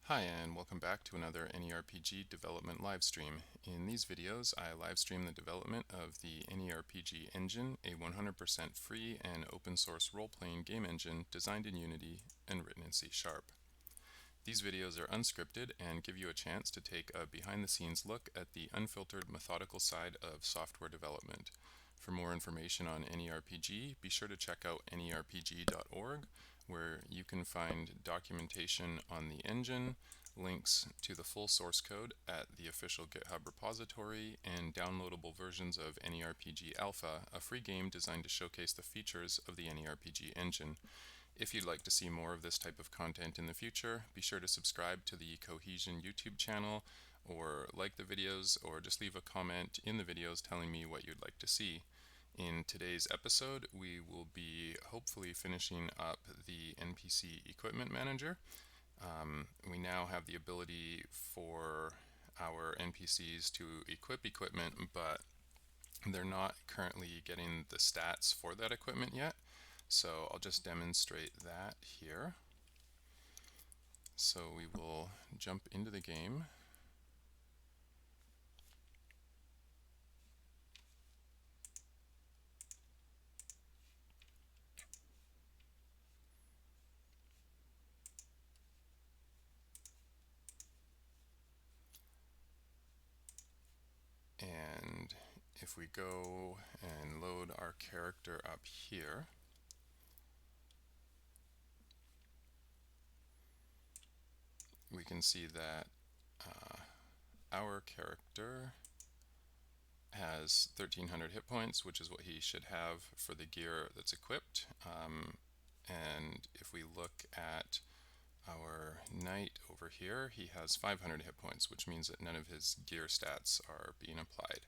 Hi, and welcome back to another AnyRPG Development Livestream. In these videos, I livestream the development of the AnyRPG Engine, a 100% free and open source role-playing game engine designed in Unity and written in C#. These videos are unscripted and give you a chance to take a behind-the-scenes look at the unfiltered, methodical side of software development. For more information on AnyRPG, be sure to check out AnyRPG.org, where you can find documentation on the engine, links to the full source code at the official GitHub repository, and downloadable versions of AnyRPG Alpha, a free game designed to showcase the features of the AnyRPG engine. If you'd like to see more of this type of content in the future, be sure to subscribe to the Cohesion YouTube channel, or like the videos, or just leave a comment in the videos telling me what you'd like to see. In today's episode, we will be hopefully finishing up the NPC Equipment Manager. We now have the ability for our NPCs to equip equipment, but they're not currently getting the stats for that equipment yet. So I'll just demonstrate that here. So we will jump into the game. And if we go and load our character up here, we can see that our character has 1300 hit points, which is what he should have for the gear that's equipped. And if we look at our knight over here, he has 500 hit points, which means that none of his gear stats are being applied.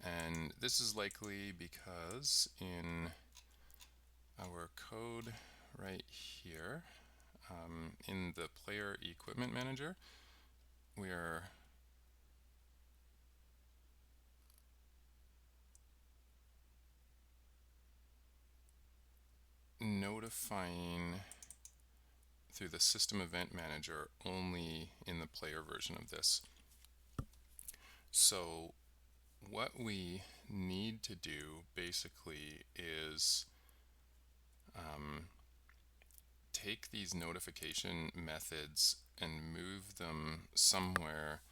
And this is likely because in our code right here, in the player equipment manager, we are notifying through the system event manager only in the player version of this. So what we need to do basically is take these notification methods and move them somewhere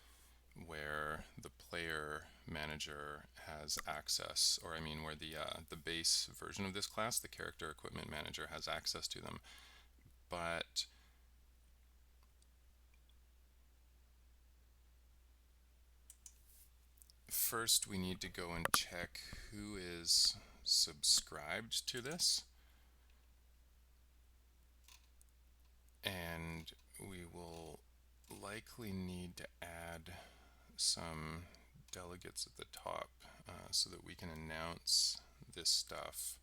where the player manager has access, or I mean where the base version of this class, the character equipment manager, has access to them. But first we need to go and check who is subscribed to this, and we will likely need to add some delegates at the top so that we can announce this stuff.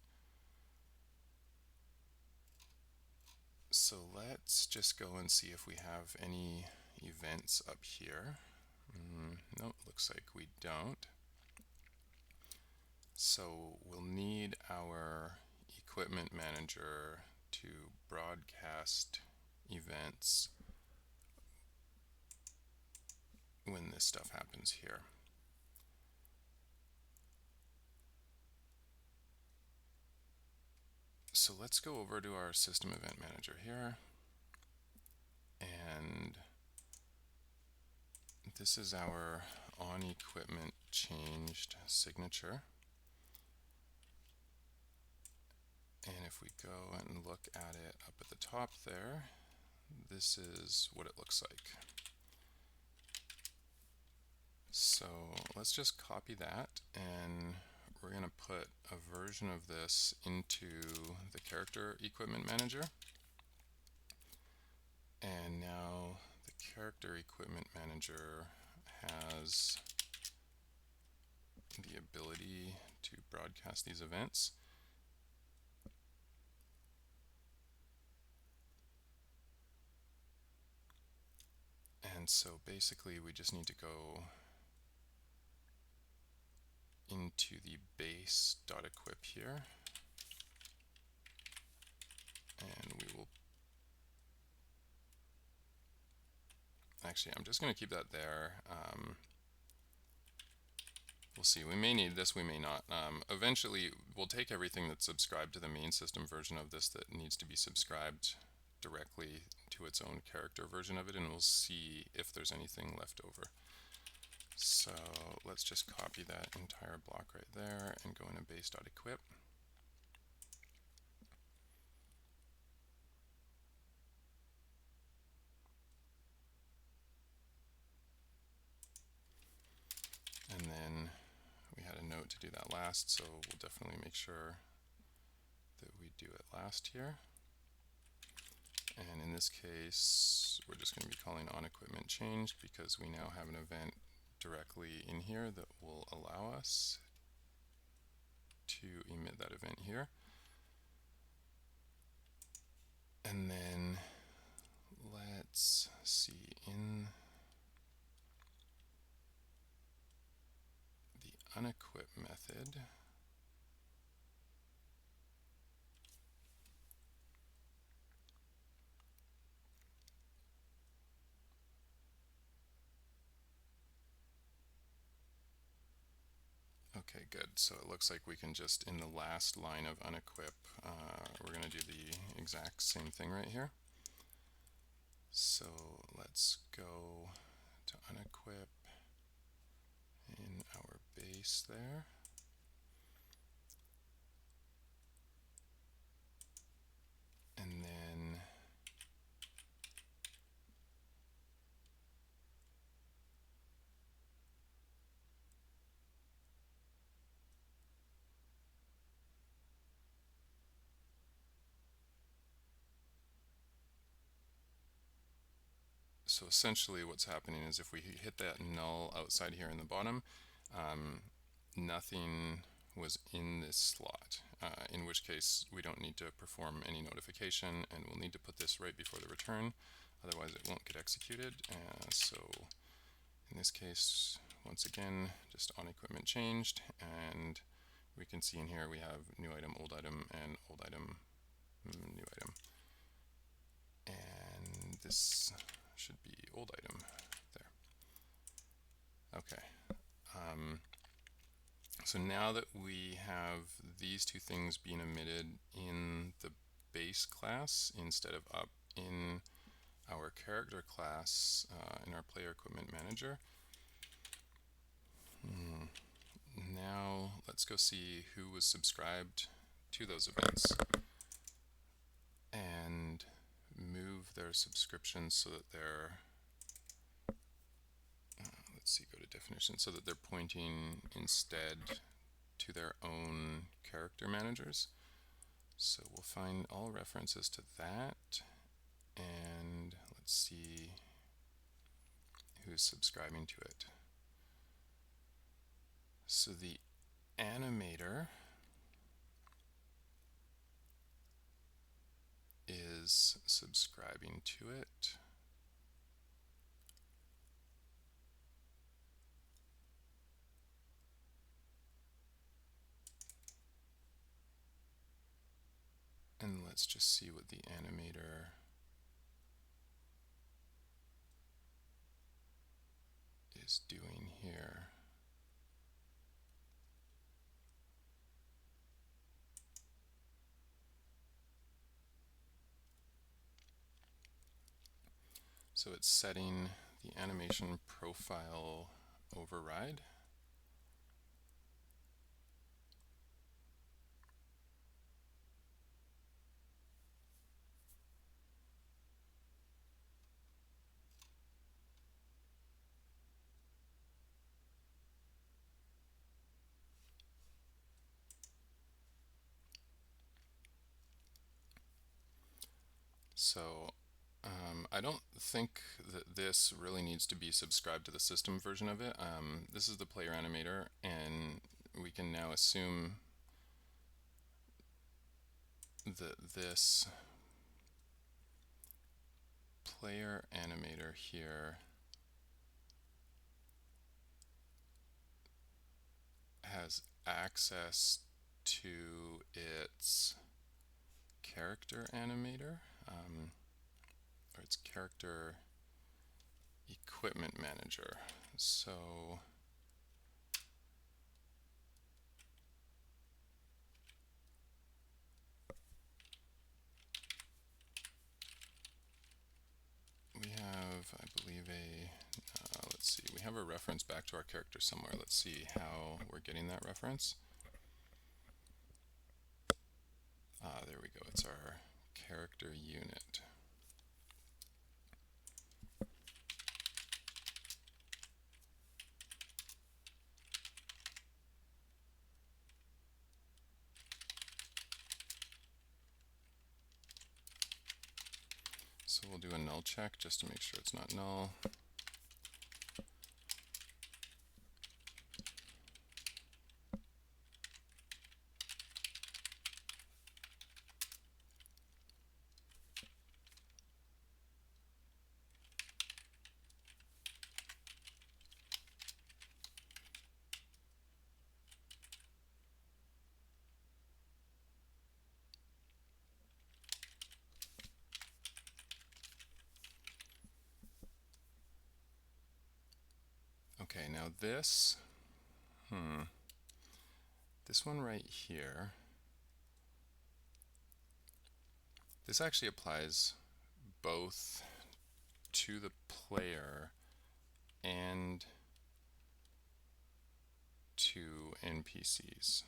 So let's just go and see if we have any events up here. Nope, looks like we don't. So we'll need our equipment manager to broadcast events when this stuff happens here. So let's go over to our system event manager here, and this is our on equipment changed signature. And if we go and look at it up at the top there, this is what it looks like. So let's just copy that, and we're going to put a version of this into the character equipment manager. And now the character equipment manager has the ability to broadcast these events. And so basically we just need to go into the base.equip here, and we will Actually, I'm just going to keep that there. We'll see. We may need this, we may not. Eventually, we'll take everything that's subscribed to the main system version of this that needs to be subscribed directly to its own character version of it, and we'll see if there's anything left over. So let's just copy that entire block right there and go into base.equip. And then we had a note to do that last, so we'll definitely make sure that we do it last here. And in this case, we're just going to be calling onEquipmentChanged because we now have an event directly in here that will allow us to emit that event here. And then let's see, in the onEquip method, okay, good. So it looks like we can just, in the last line of onEquip, we're going to do the exact same thing right here. So let's go to onEquip in our base there. And then so essentially what's happening is if we hit that null outside here in the bottom, nothing was in this slot, in which case we don't need to perform any notification, and we'll need to put this right before the return, otherwise it won't get executed. So in this case, once again, just onEquipmentChanged, and we can see in here we have new item, and old item, new item. And this should be old item there. Okay. So now that we have these two things being emitted in the base class instead of up in our character class in our player equipment manager, now let's go see who was subscribed to those events and move their subscriptions so that they're, let's see, go to definition, so that they're pointing instead to their own character managers. So we'll find all references to that, and let's see who's subscribing to it. So the animator is subscribing to it. And let's just see what the animator is doing here. So it's setting the animation profile override. So I don't think that this really needs to be subscribed to the system version of it. This is the player animator, and we can now assume that this player animator here has access to its character animator, or its character equipment manager. So we have, I believe, let's see, we have a reference back to our character somewhere. Let's see how we're getting that reference. There we go. It's our character unit. So we'll do a null check just to make sure it's not null. Okay, now this one right here, this actually applies both to the player and to NPCs.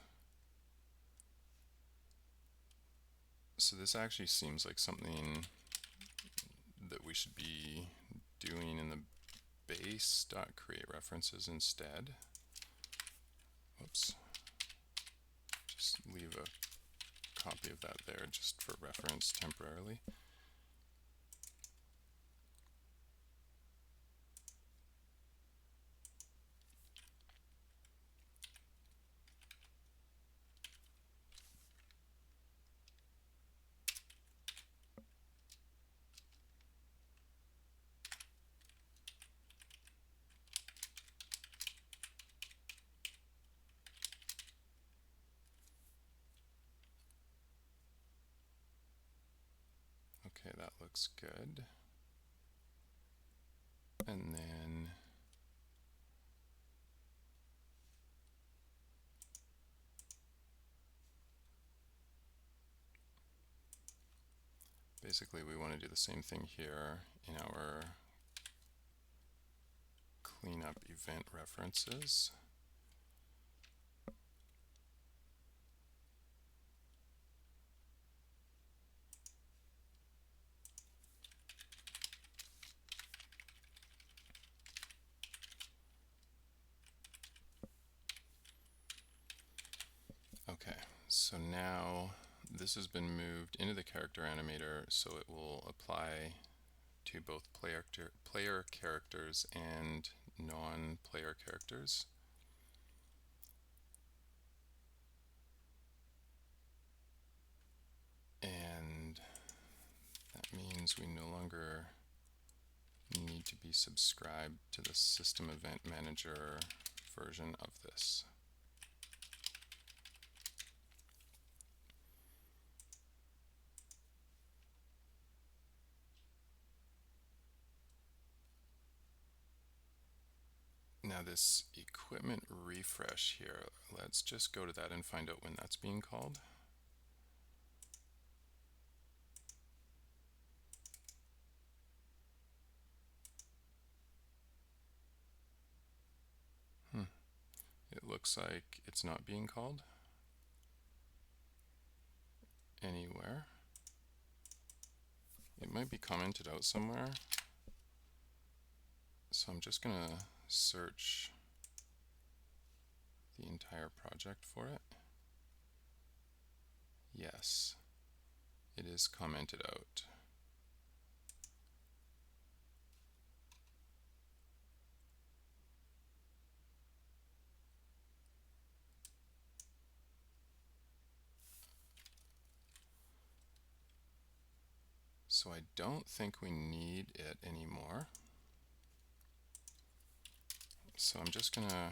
So this actually seems like something that we should be doing in the base.create references instead. Whoops. Just leave a copy of that there just for reference temporarily. Okay, that looks good. And then basically we want to do the same thing here in our cleanup event references. Okay, so now this has been moved into the character animator, so it will apply to both player characters and non-player characters. And that means we no longer need to be subscribed to the System Event Manager version of this. Now this equipment refresh here, let's just go to that and find out when that's being called. It looks like it's not being called anywhere. It might be commented out somewhere. So I'm just going to search the entire project for it. Yes, it is commented out. So I don't think we need it anymore. So I'm just going to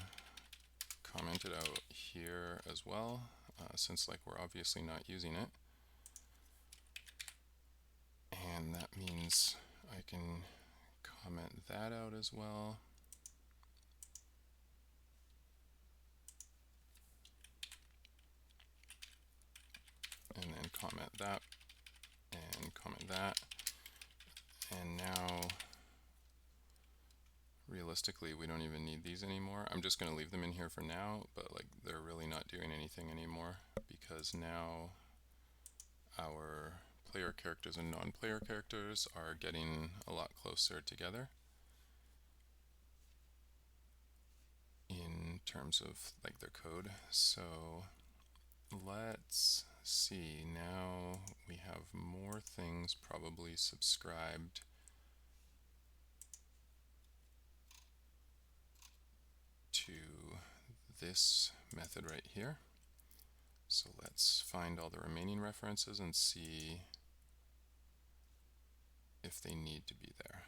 comment it out here as well, since we're obviously not using it. And that means I can comment that out as well. And then comment that and comment that. And now realistically we don't even need these anymore. I'm just going to leave them in here for now, but like they're really not doing anything anymore because now our player characters and non-player characters are getting a lot closer together in terms of like their code. So let's see, now we have more things probably subscribed to this method right here. So let's find all the remaining references and see if they need to be there.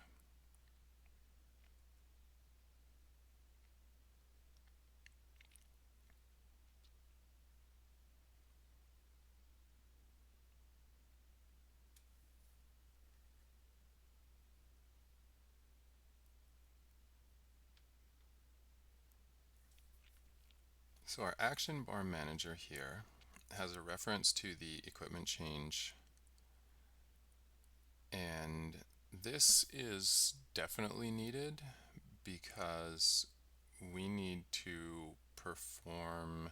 So our action bar manager here has a reference to the equipment change, and this is definitely needed because we need to perform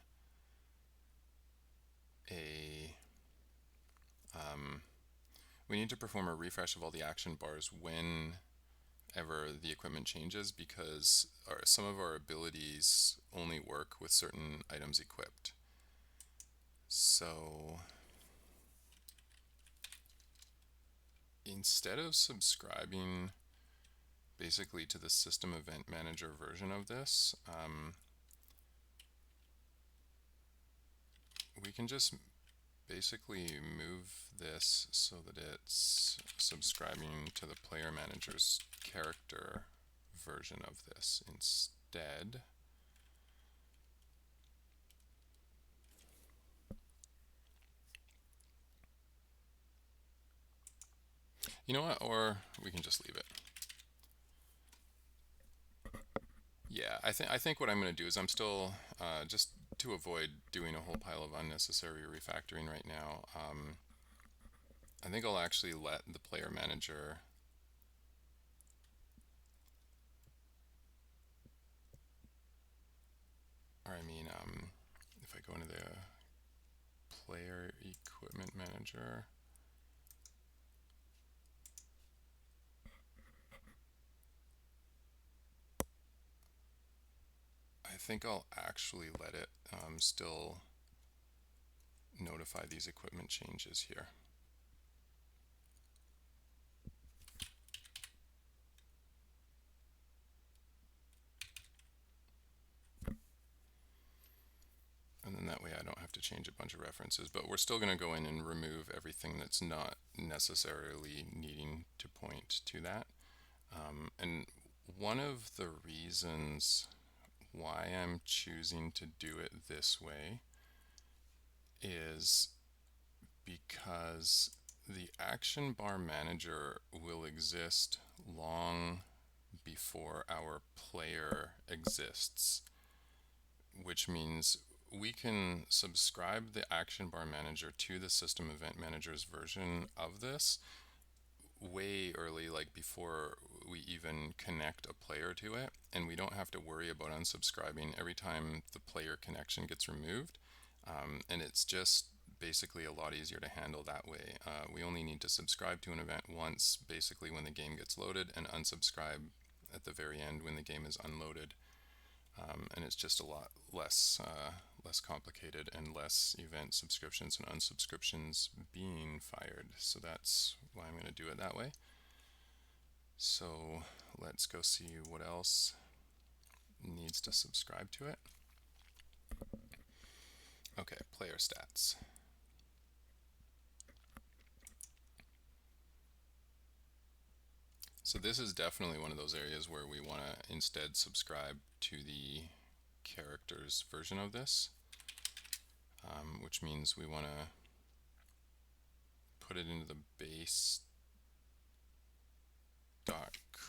a refresh of all the action bars whenever the equipment changes, because some of our abilities only work with certain items equipped. So instead of subscribing basically to the system event manager version of this, we can just basically move this so that it's subscribing to the player manager's character version of this instead. You know what, or we can just leave it. Yeah, I think what I'm going to do is I'm still, just to avoid doing a whole pile of unnecessary refactoring right now, I think I'll actually let the player manager if I go into the player equipment manager, I think I'll actually let it still notify these equipment changes here. And then that way I don't have to change a bunch of references, but we're still going to go in and remove everything that's not necessarily needing to point to that. And one of the reasons why I'm choosing to do it this way is because the action bar manager will exist long before our player exists, which means we can subscribe the action bar manager to the system event manager's version of this way early, like before we even connect a player to it, and we don't have to worry about unsubscribing every time the player connection gets removed. And it's just basically a lot easier to handle that way. We only need to subscribe to an event once, basically when the game gets loaded, and unsubscribe at the very end when the game is unloaded. And it's just a lot less complicated and less event subscriptions and unsubscriptions being fired. So that's why I'm going to do it that way. So let's go see what else needs to subscribe to it. Okay, player stats. So this is definitely one of those areas where we want to instead subscribe to the characters version of this, which means we want to put it into the base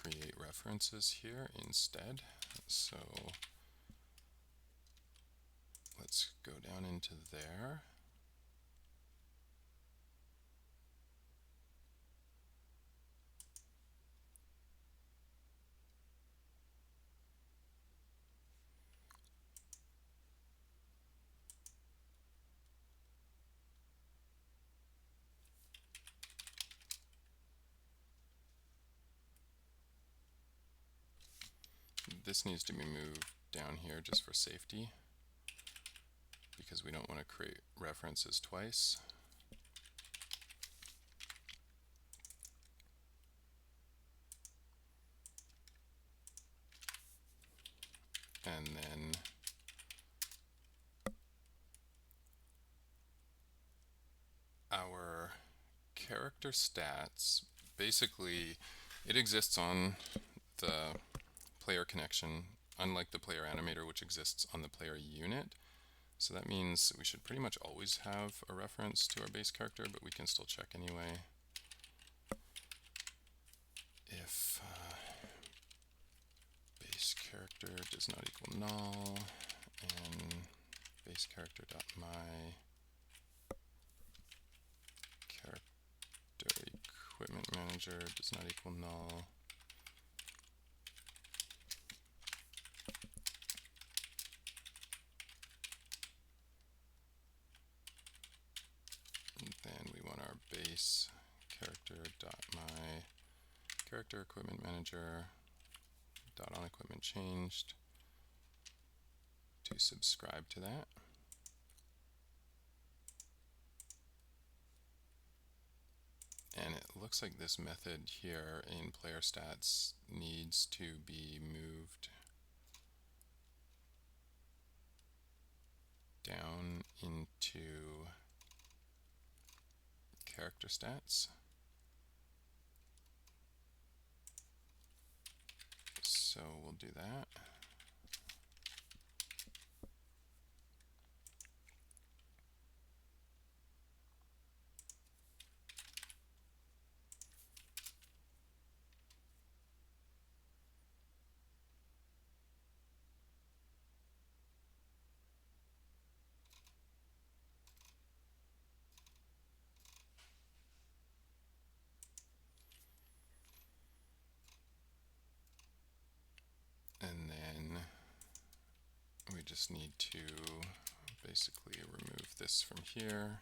create references here instead. So let's go down into there. This needs to be moved down here just for safety, because we don't want to create references twice. And then our character stats, basically it exists on the player connection, unlike the player animator, which exists on the player unit. So that means we should pretty much always have a reference to our base character, but we can still check anyway. If base character does not equal null, and base character.my character equipment manager does not equal null, then we want our base character.my character equipment manager dot on equipment changed to subscribe to that. And it looks like this method here in player stats needs to be moved down into character stats. So we'll do that. And then we just need to basically remove this from here.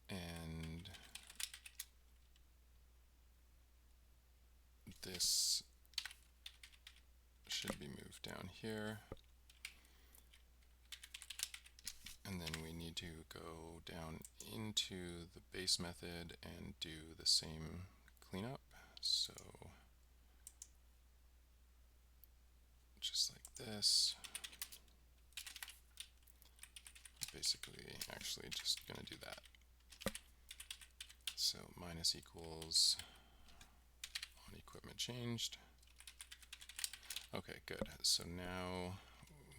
And this should be moved down here. And then we need to go down into the base method and do the same cleanup. So just like this. Basically, actually just going to do that. So minus equals on equipment changed. Okay, good. So now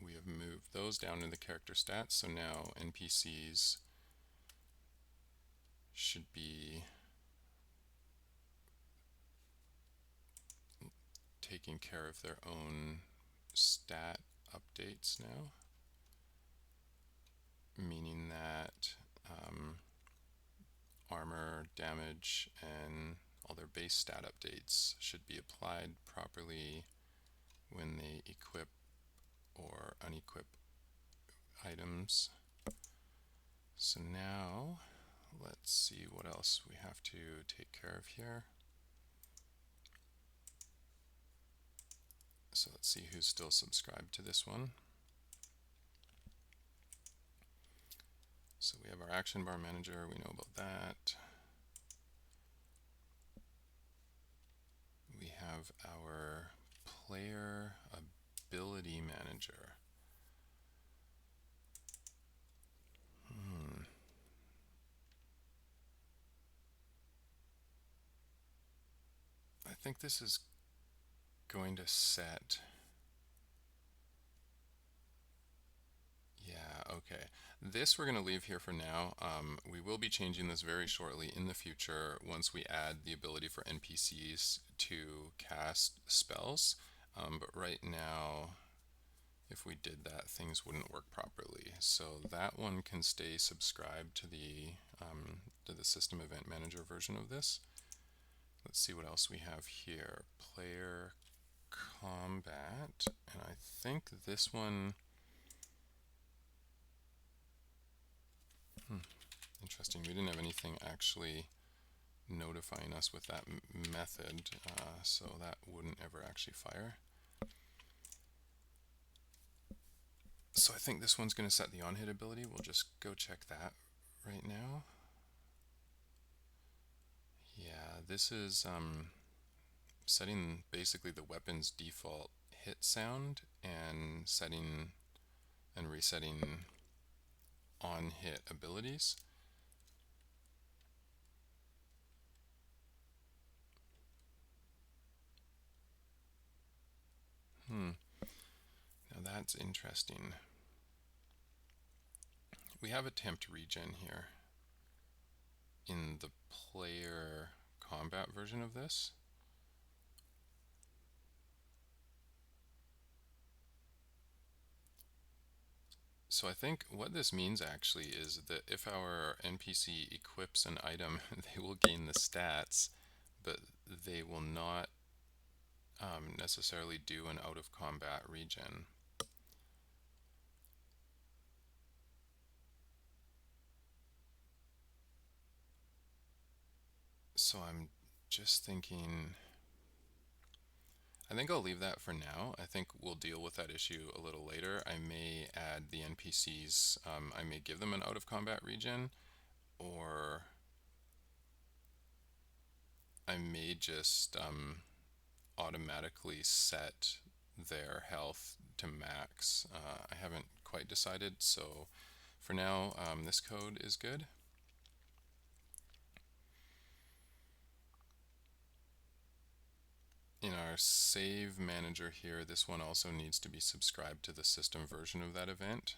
we have moved those down in the character stats. So now NPCs should be taking care of their own stat updates now, meaning that armor, damage, and all their base stat updates should be applied properly when they equip or unequip items. So now let's see what else we have to take care of here. So let's see who's still subscribed to this one. So we have our action bar manager, we know about that. We have our player ability manager. I think this is going to set Yeah, okay. This we're going to leave here for now. We will be changing this very shortly in the future once we add the ability for NPCs to cast spells. But right now, if we did that, things wouldn't work properly. So that one can stay subscribed to the System Event Manager version of this. Let's see what else we have here. Player combat, and I think this one. Interesting. We didn't have anything actually notifying us with that method, so that wouldn't ever actually fire. So I think this one's going to set the on-hit ability. We'll just go check that right now. Yeah, this is setting basically the weapon's default hit sound and setting and resetting on-hit abilities. Now that's interesting. We have a temp regen here in the player combat version of this. So I think what this means actually is that if our NPC equips an item, they will gain the stats, but they will not necessarily do an out of combat regen. So I'm just thinking, I think I'll leave that for now. I think we'll deal with that issue a little later. I may add the NPCs, I may give them an out of combat regen, or I may just automatically set their health to max. I haven't quite decided, so for now, this code is good. In our save manager here, this one also needs to be subscribed to the system version of that event.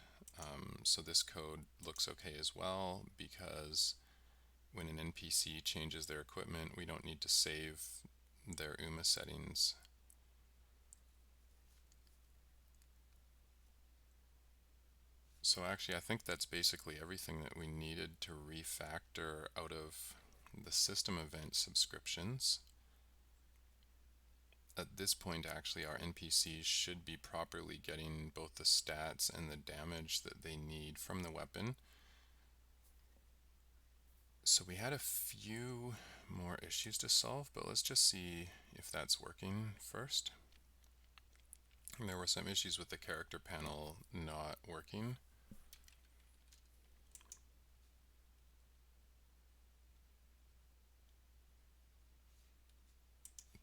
So this code looks okay as well, because when an NPC changes their equipment, we don't need to save their UMA settings. So actually, I think that's basically everything that we needed to refactor out of the system event subscriptions. At this point, actually, our NPCs should be properly getting both the stats and the damage that they need from the weapon. So we had a few more issues to solve, but let's just see if that's working first. There were some issues with the character panel not working.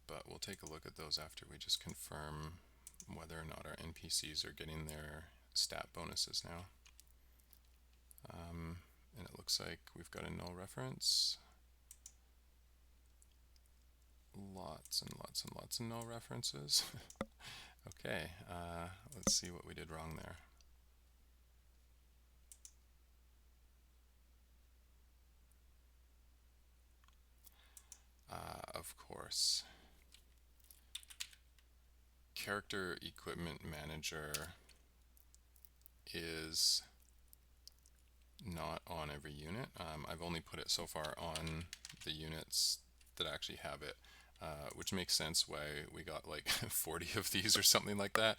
But we'll take a look at those after we just confirm whether or not our NPCs are getting their stat bonuses now. And it looks like we've got a null reference. Lots and lots and lots of null references. Okay, let's see what we did wrong there. Of course, character equipment manager is not on every unit. I've only put it so far on the units that actually have it, which makes sense why we got like 40 of these or something like that,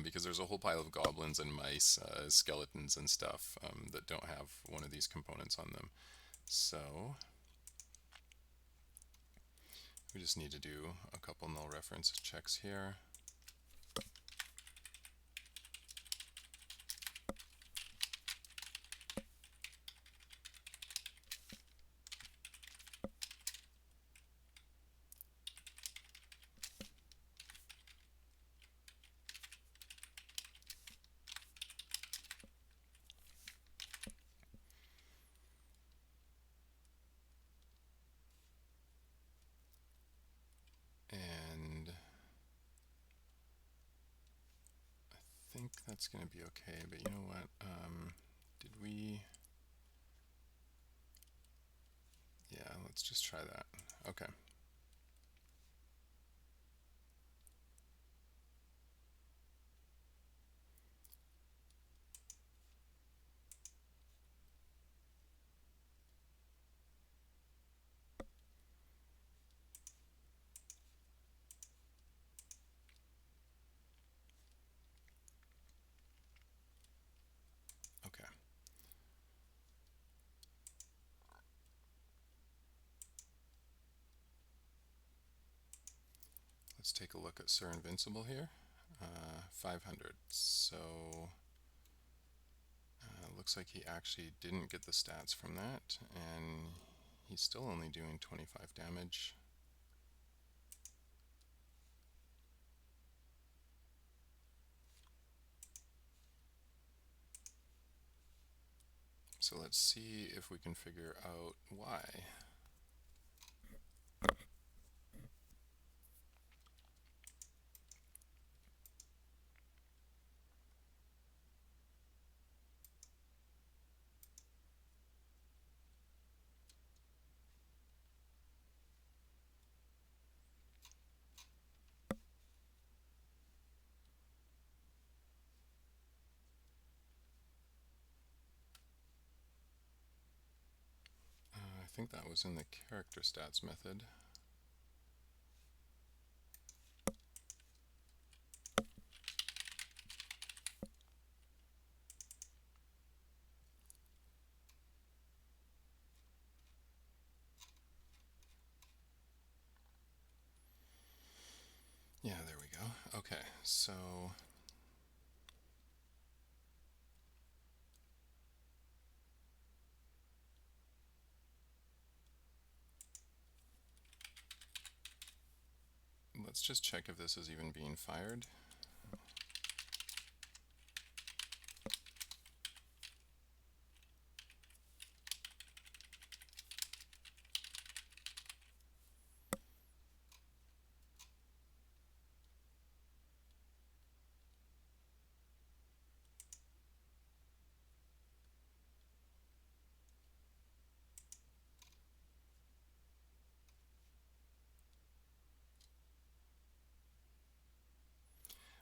because there's a whole pile of goblins and mice, skeletons and stuff that don't have one of these components on them. So we just need to do a couple null reference checks here. And think that's going to be okay, but you know what? Did we... Yeah, let's just try that. Okay. Okay. Let's take a look at Sir Invincible here. 500. So looks like he actually didn't get the stats from that, and he's still only doing 25 damage. So let's see if we can figure out why. I think that was in the character stats method. Yeah, there we go. Okay, so let's just check if this is even being fired.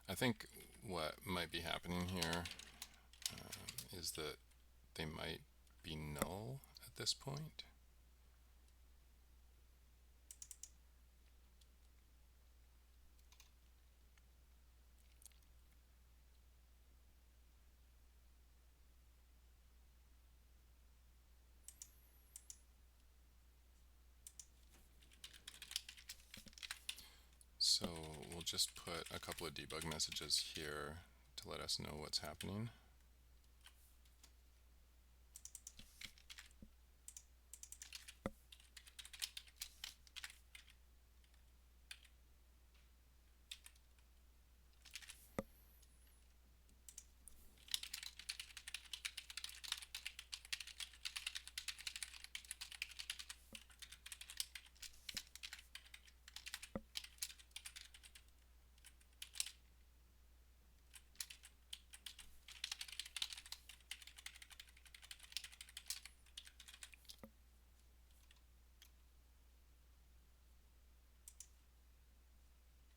I think what might be happening here is that they might be null at this point. So we'll just put a couple of debug messages here to let us know what's happening.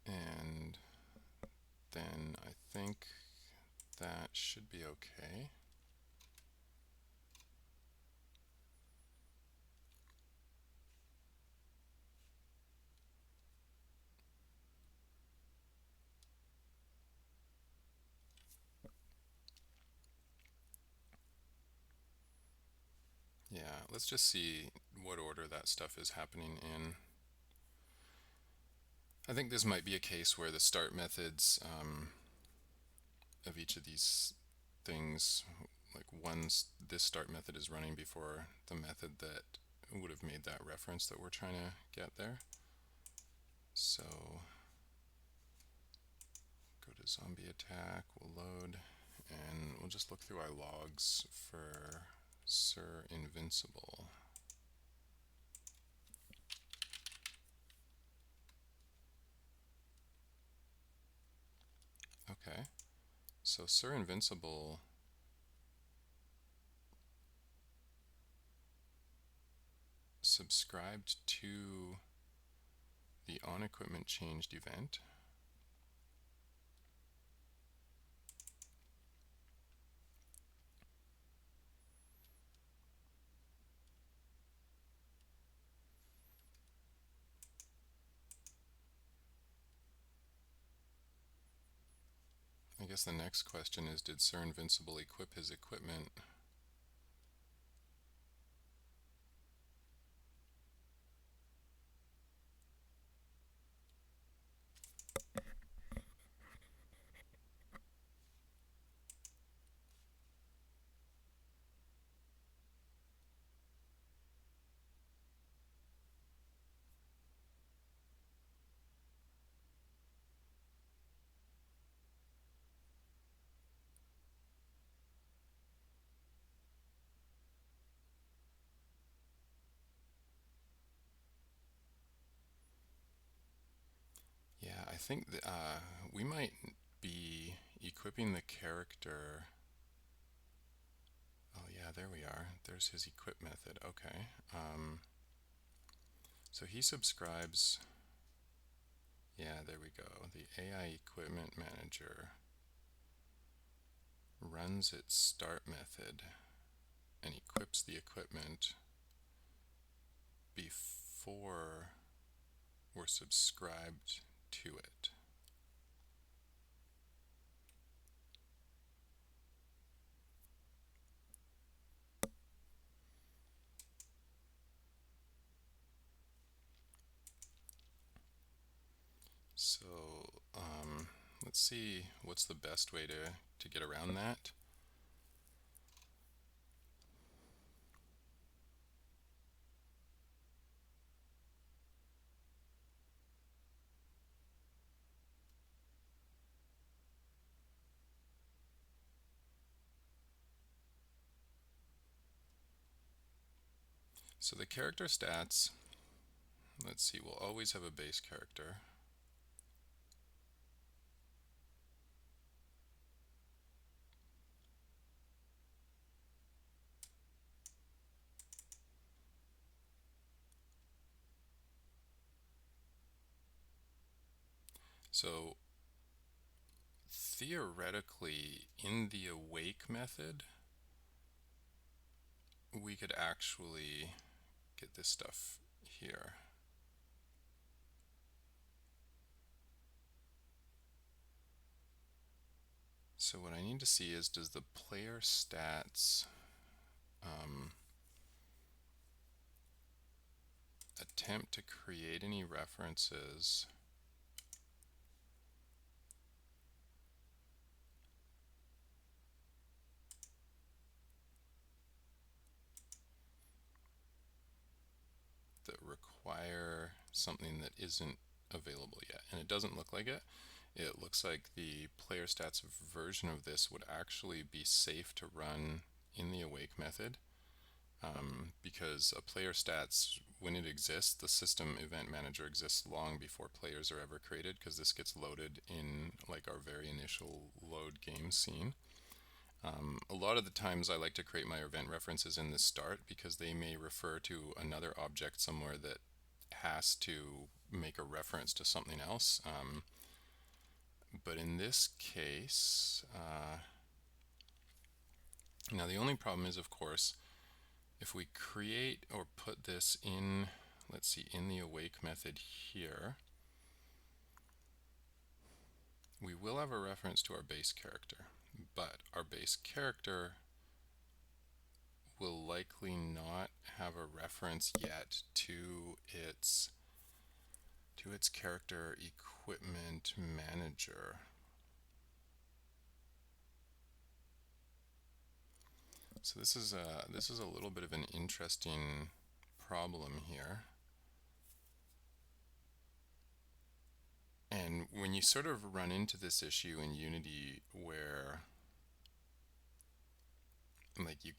And then I think that should be okay. Yeah, let's just see what order that stuff is happening in. I think this might be a case where the start methods of each of these things, like this start method is running before the method that would have made that reference that we're trying to get there. So go to zombie attack, we'll load, and we'll just look through our logs for Sir Invincible. Okay, So Sir Invincible subscribed to the onEquipment changed event. I guess the next question is, did Sir Invincible equip his equipment? Yeah, I think we might be equipping the character. Oh yeah, there we are. There's his equip method. Okay. So he subscribes. Yeah, there we go. The AI Equipment Manager runs its start method and equips the equipment before we're subscribed to it. So let's see what's the best way to get around that. So the character stats, let's see, we'll always have a base character. So theoretically, in the awake method, we could actually get this stuff here. So what I need to see is, does the player stats attempt to create any references that require something that isn't available yet? And it doesn't look like it. It looks like the player stats version of this would actually be safe to run in the awake method, because a player stats, when it exists, the system event manager exists long before players are ever created, because this gets loaded in like our very initial load game scene. A lot of the times I like to create my event references in the start, because they may refer to another object somewhere that has to make a reference to something else. But in this case, now the only problem is, of course, if we create or put this in, let's see, in the awake method here, we will have a reference to our base character, but our base character will likely not have a reference yet to its character equipment manager. So this is a little bit of an interesting problem here. And when you sort of run into this issue in Unity where like you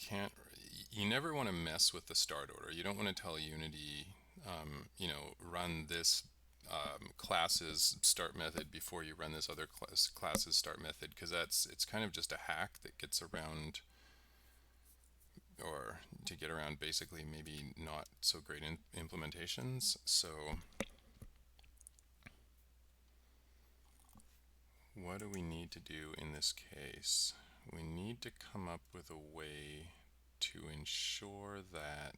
never want to mess with the start order. You don't want to tell Unity, run this classes start method before you run this other classes start method, because it's kind of just a hack that gets around, or to get around basically maybe not so great implementations. So what do we need to do in this case? We need to come up with a way to ensure that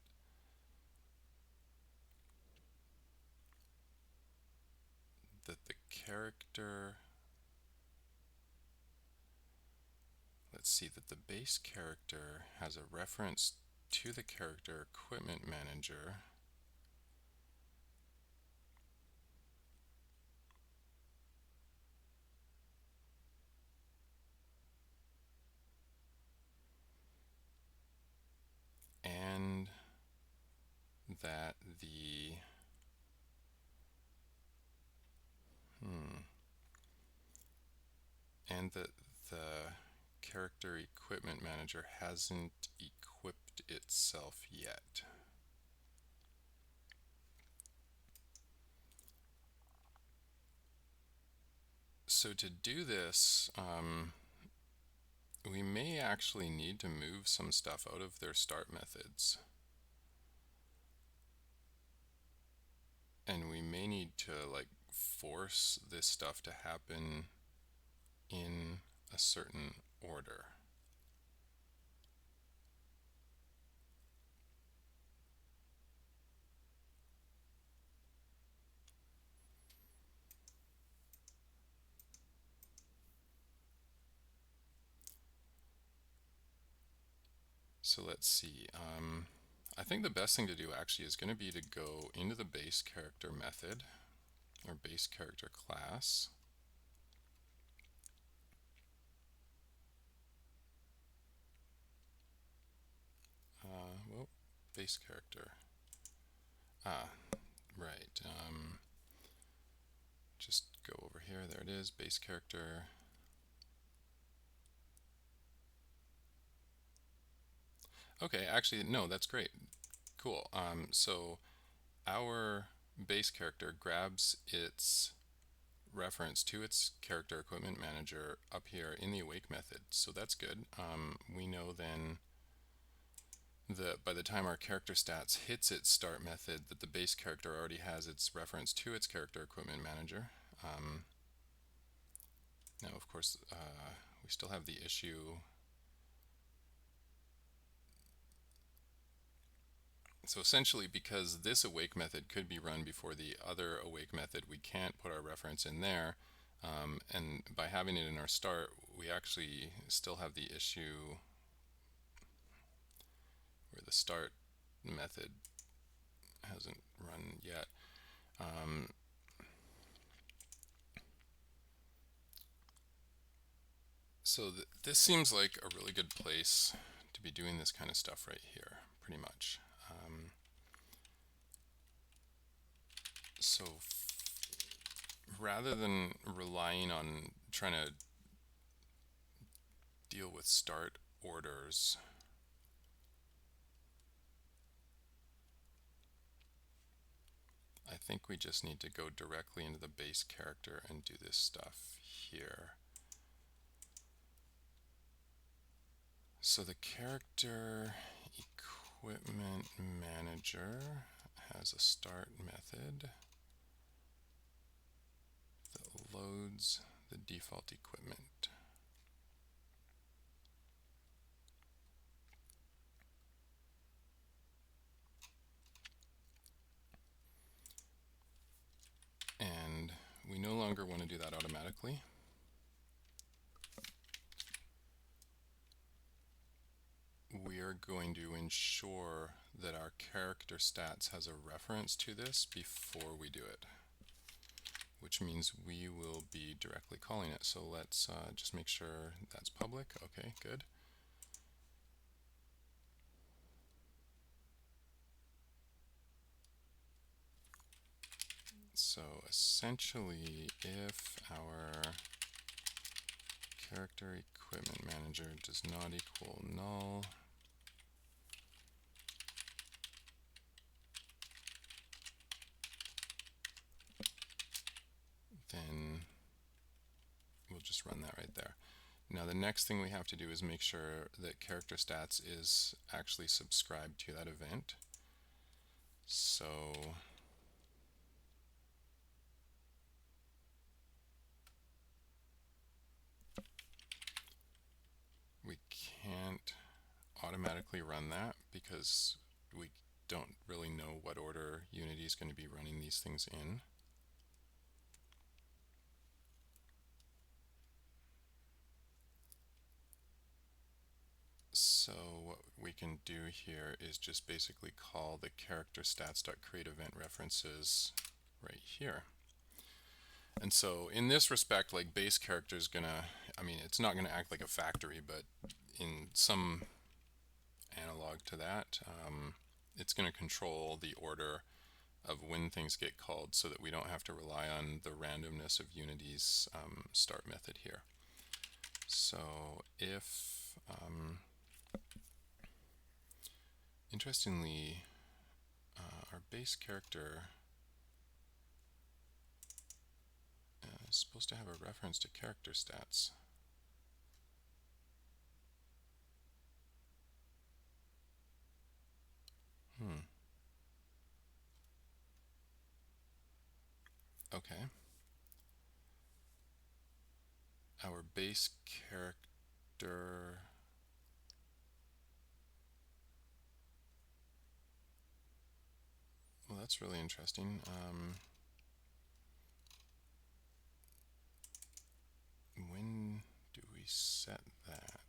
the character, let's see, that the base character has a reference to the character equipment manager, and that the and that the character equipment manager hasn't equipped itself yet. So to do this, we may actually need to move some stuff out of their start methods. And we may need to like force this stuff to happen in a certain order. So let's see. I think the best thing to do actually is going to be to go into the base character method or base character class. Well, base character. Right. Just go over here. There it is, base character. Okay, actually, no, that's great. Cool. So our base character grabs its reference to its character equipment manager up here in the awake method. So that's good. We know then that by the time our character stats hits its start method, that the base character already has its reference to its character equipment manager. Now, of course, we still have the issue. So essentially, because this awake method could be run before the other awake method, we can't put our reference in there. And by having it in our start, we actually still have the issue where the start method hasn't run yet. So this seems like a really good place to be doing this kind of stuff right here, pretty much. So rather than relying on trying to deal with start orders, I think we just need to go directly into the base character and do this stuff here. So the character equipment manager has a start method that loads the default equipment. And we no longer want to do that automatically. We are going to ensure that our character stats has a reference to this before we do it, which means we will be directly calling it. So let's just make sure that's public. Okay, good. So essentially, if our character equipment manager does not equal null, just run that right there. Now the next thing we have to do is make sure that character stats is actually subscribed to that event. So we can't automatically run that because we don't really know what order Unity is going to be running these things in. So what we can do here is just basically call the character stats.createEvent references right here. And so in this respect, like base character is gonna, I mean, it's not gonna act like a factory, but in some analog to that, it's gonna control the order of when things get called so that we don't have to rely on the randomness of Unity's start method here. So if interestingly, our base character is supposed to have a reference to character stats. Okay. Our base character. Well, that's really interesting. When do we set that?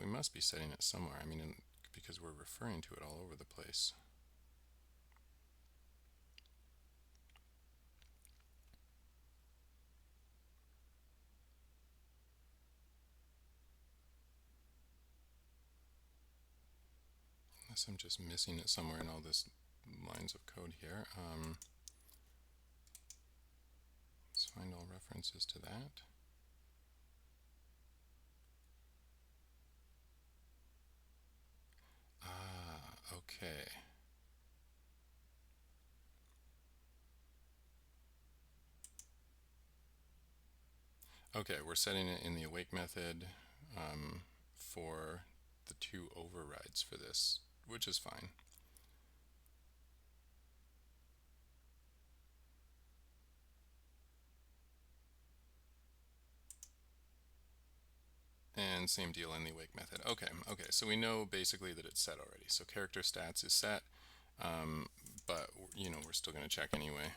We must be setting it somewhere. I mean, because we're referring to it all over the place. Unless I'm just missing it somewhere in all this lines of code here. Let's find all references to that. Okay. Okay, we're setting it in the awake method for the two overrides for this, which is fine. And same deal in the awake method. Okay, so we know basically that it's set already. So character stats is set, but you know, we're still going to check anyway.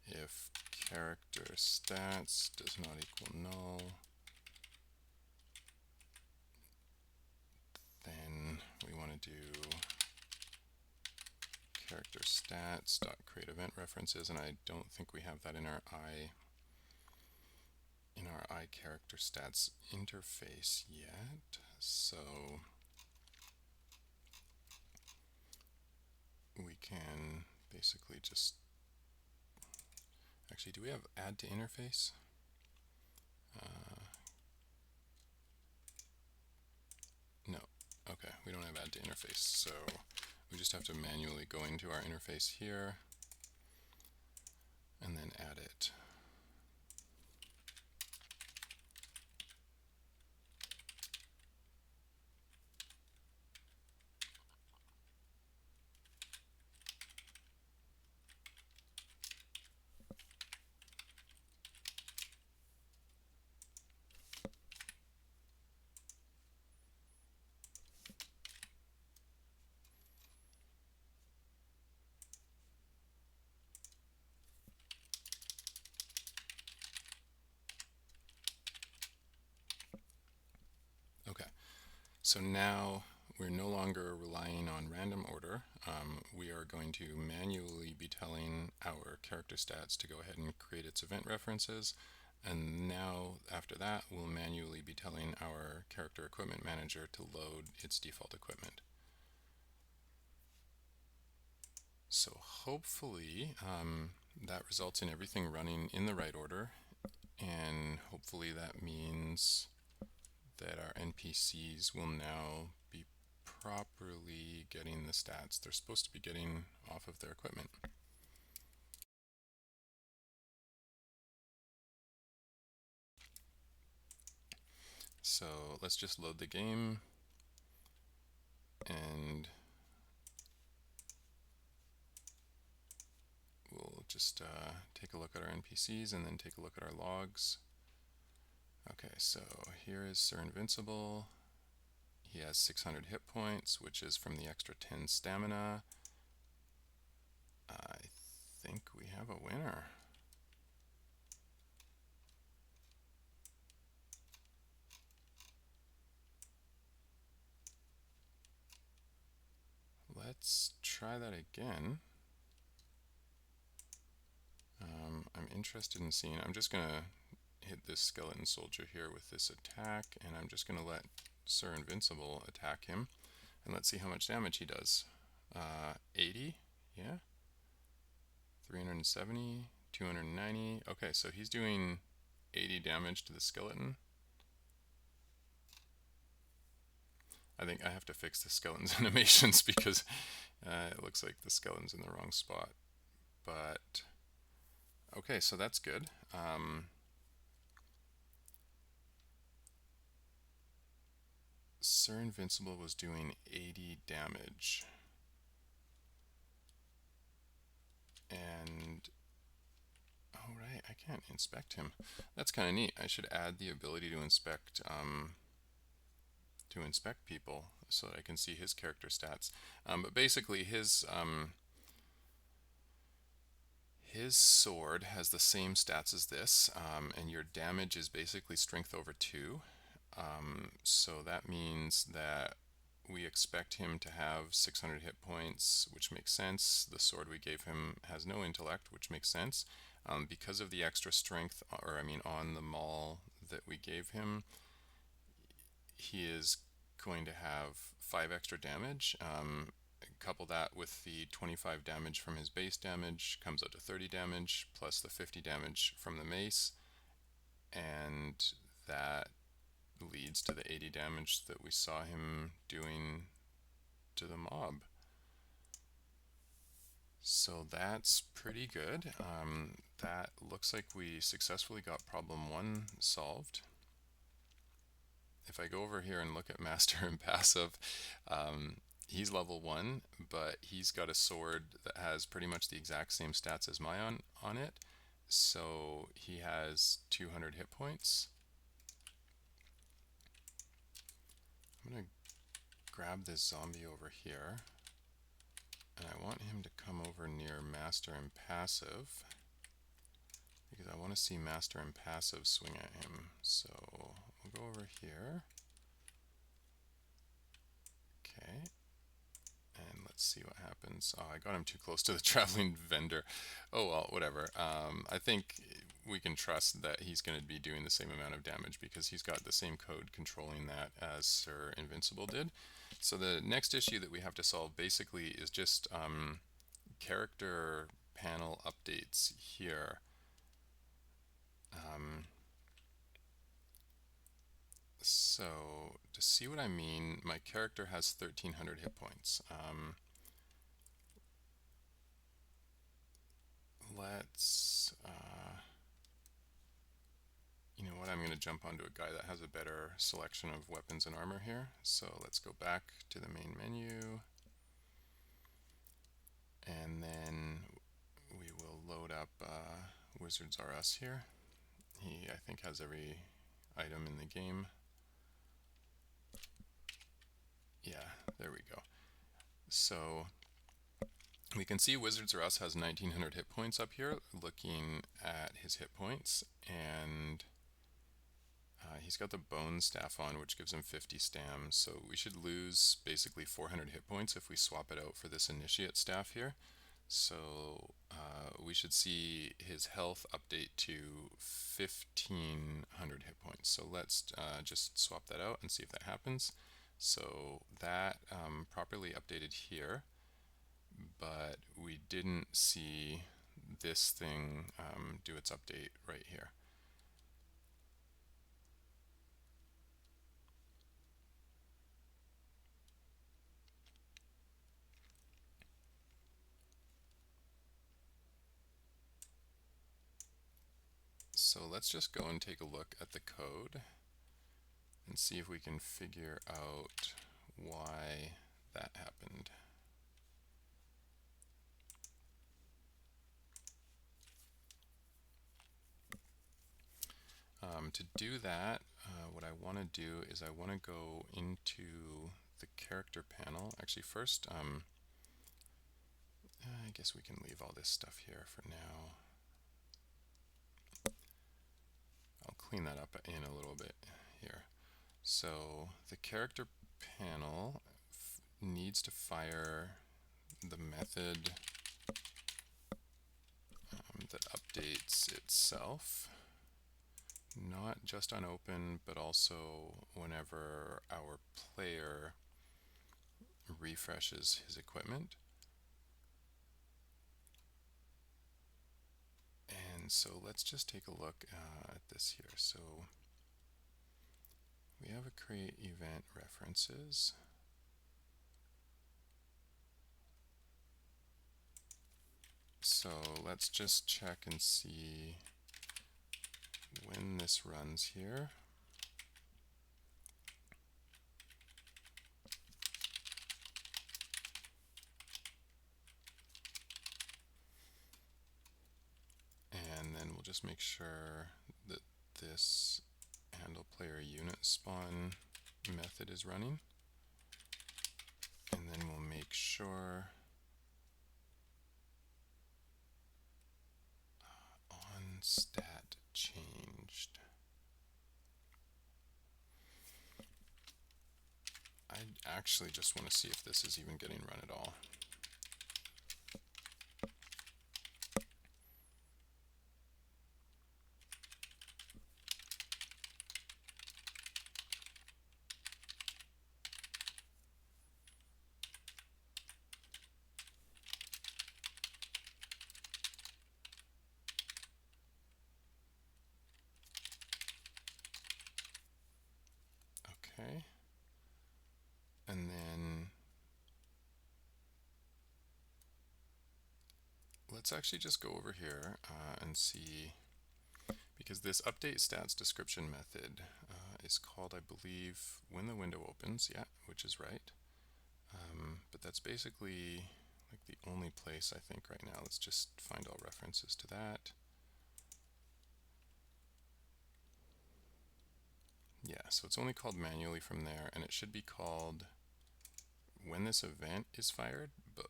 If character stats does not equal null, then we want to do character stats dot create event references, and I don't think we have that in our I character stats interface yet. So we can basically just actually, do we have add to interface? No. Okay, we don't have add to interface, so we just have to manually go into our interface here and then add it. Okay, so now we're no longer relying on random order. We are going to manually be telling our character stats to go ahead and create its event references. And now, after that, we'll manually be telling our character equipment manager to load its default equipment. So hopefully that results in everything running in the right order, and hopefully that means that our NPCs will now be properly getting the stats they're supposed to be getting off of their equipment. So let's just load the game, and we'll just take a look at our NPCs and then take a look at our logs. Okay, so here is Sir Invincible. He has 600 hit points, which is from the extra 10 stamina. I think we have a winner. Let's try that again. I'm interested in seeing, I'm just going to hit this skeleton soldier here with this attack, and I'm just going to let Sir Invincible attack him, and let's see how much damage he does. 80, yeah, 370, 290. Okay, so he's doing 80 damage to the skeleton. I think I have to fix the skeleton's animations because it looks like the skeleton's in the wrong spot. But okay, so that's good. Sir Invincible was doing 80 damage. And oh right, I can't inspect him. That's kind of neat. I should add the ability to inspect people so that I can see his character stats. But basically, his sword has the same stats as this, and your damage is basically strength over 2. So that means that we expect him to have 600 hit points, which makes sense. The sword we gave him has no intellect, which makes sense. Because of the extra strength, on the maul that we gave him, he is going to have 5 extra damage. Couple that with the 25 damage from his base damage, comes out to 30 damage, plus the 50 damage from the mace, and that leads to the 80 damage that we saw him doing to the mob. So that's pretty good. That looks like we successfully got problem 1 solved. If I go over here and look at Master and Passive, he's level 1, but he's got a sword that has pretty much the exact same stats as mine on it. So he has 200 hit points. I'm going to grab this zombie over here, and I want him to come over near Master and Passive, because I want to see Master and Passive swing at him. So we'll go over here. Okay. And let's see what happens. Oh, I got him too close to the traveling vendor. Oh well, whatever. I think we can trust that he's going to be doing the same amount of damage because he's got the same code controlling that as Sir Invincible did. So the next issue that we have to solve basically is just character panel updates here. So to see what I mean, my character has 1300 hit points. Let's, you know what, I'm going to jump onto a guy that has a better selection of weapons and armor here. So let's go back to the main menu, and then we will load up Wizards R Us here. He, I think, has every item in the game. Yeah, there we go. So we can see Wizards R Us has 1900 hit points up here, looking at his hit points, and he's got the bone staff on, which gives him 50 stam, so we should lose basically 400 hit points if we swap it out for this initiate staff here. So we should see his health update to 1500 hit points. So let's just swap that out and see if that happens. So that properly updated here, but we didn't see this thing do its update right here. So let's just go and take a look at the code and see if we can figure out why that happened. To do that, what I want to do is I want to go into the character panel. Actually, first, I guess we can leave all this stuff here for now. I'll clean that up in a little bit here. So the character panel needs to fire the method that updates itself, not just on open, but also whenever our player refreshes his equipment. And so let's just take a look at this here. So we have a create event references. So let's just check and see when this runs here. And then we'll just make sure that this handle player unit spawn method is running. And then we'll make sure on stat changed. I actually just want to see if this is even getting run at all. Okay. And then let's actually just go over here and see, because this update stats description method is called, I believe, when the window opens, yeah, which is right. But that's basically like the only place I think right now. Let's just find all references to that. Yeah, so it's only called manually from there, and it should be called when this event is fired, but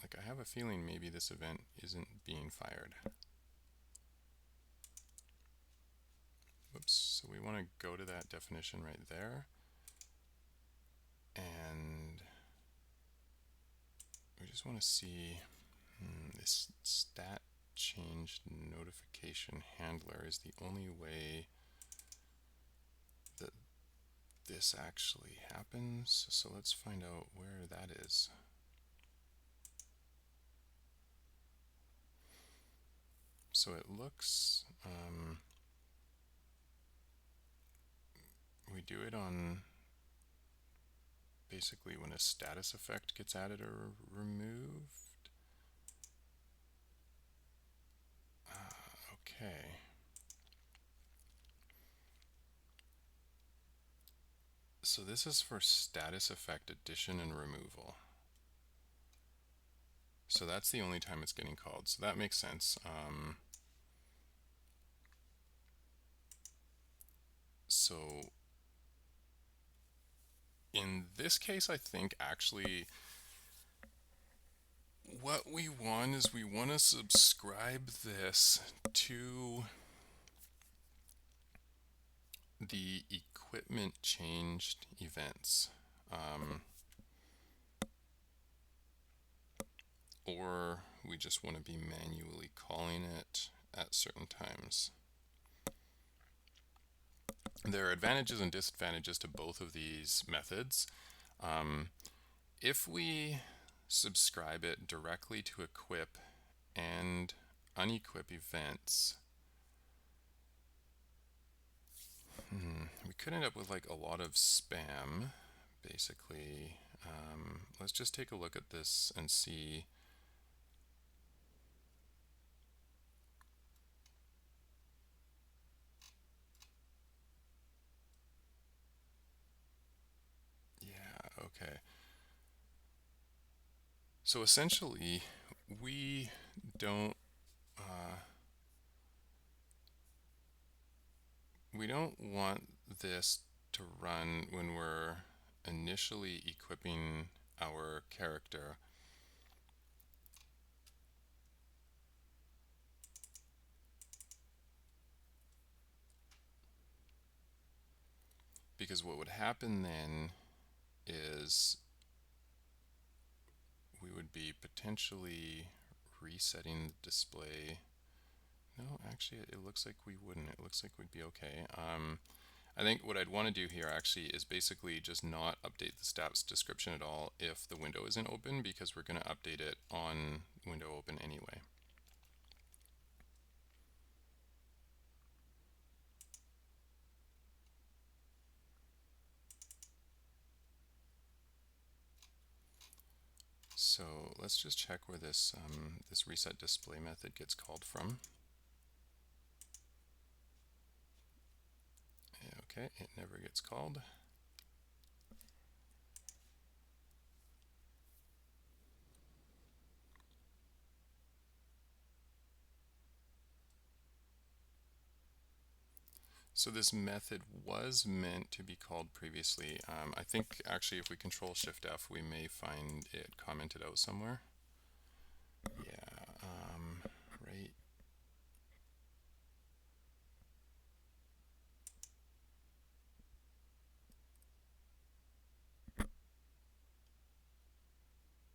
like I have a feeling maybe this event isn't being fired. Whoops, so we want to go to that definition right there, and we just want to see this stat change notification handler is the only way that this actually happens. So let's find out where that is. So it looks, we do it on basically when a status effect gets added or removed. Okay. So this is for status effect addition and removal. So that's the only time it's getting called. So that makes sense. So in this case, I think actually what we want is we want to subscribe this to the equipment changed events, or we just want to be manually calling it at certain times. There are advantages and disadvantages to both of these methods. If we subscribe it directly to equip and unequip events, we could end up with like a lot of spam, basically. Let's just take a look at this and see. Yeah, okay. So essentially, we don't want this to run when we're initially equipping our character. Because what would happen then is we would be potentially resetting the display. No, actually, it looks like we wouldn't. It looks like we'd be okay. I think what I'd want to do here actually is basically just not update the stats description at all if the window isn't open, because we're going to update it on window open anyway. So let's just check where this this reset display method gets called from. Okay, it never gets called. So this method was meant to be called previously. I think actually if we control Shift F, we may find it commented out somewhere. Yeah, right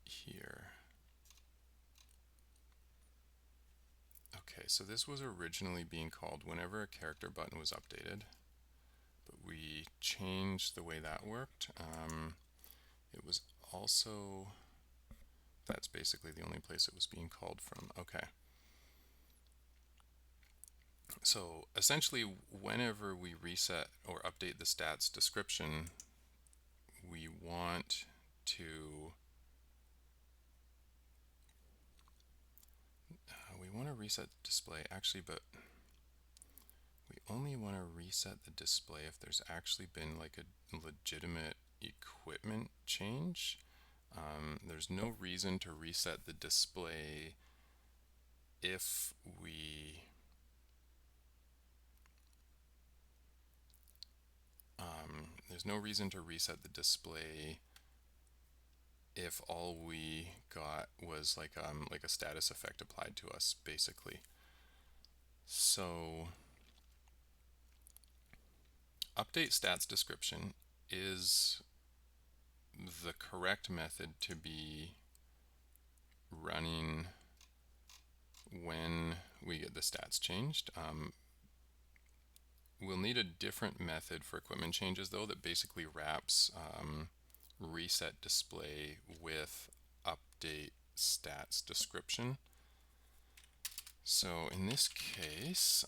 here. Okay, so this was originally being called whenever a character button was updated, but we changed the way that worked. It was also, that's basically the only place it was being called from. Okay. So essentially, whenever we reset or update the stats description, we want to reset the display actually, but we only want to reset the display if there's actually been like a legitimate equipment change. There's no reason to reset the display if we there's no reason to reset the display if all we got was like a status effect applied to us, basically. So update stats description is the correct method to be running when we get the stats changed. We'll need a different method for equipment changes though that basically wraps reset display with update stats description. So in this case,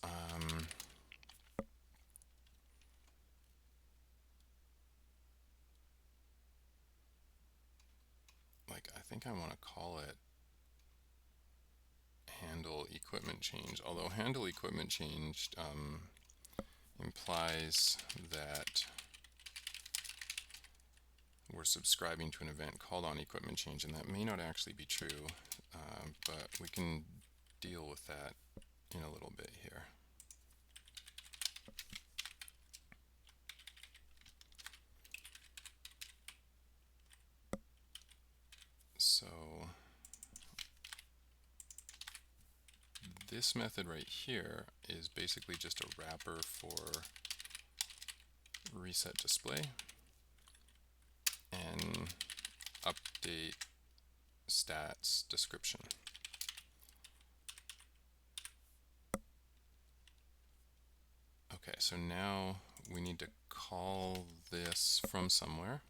like I think I want to call it handle equipment change, although handle equipment changed implies that we're subscribing to an event called on equipment change, and that may not actually be true, but we can deal with that in a little bit here. So this method right here is basically just a wrapper for reset display and update stats description. Okay, so now we need to call this from somewhere,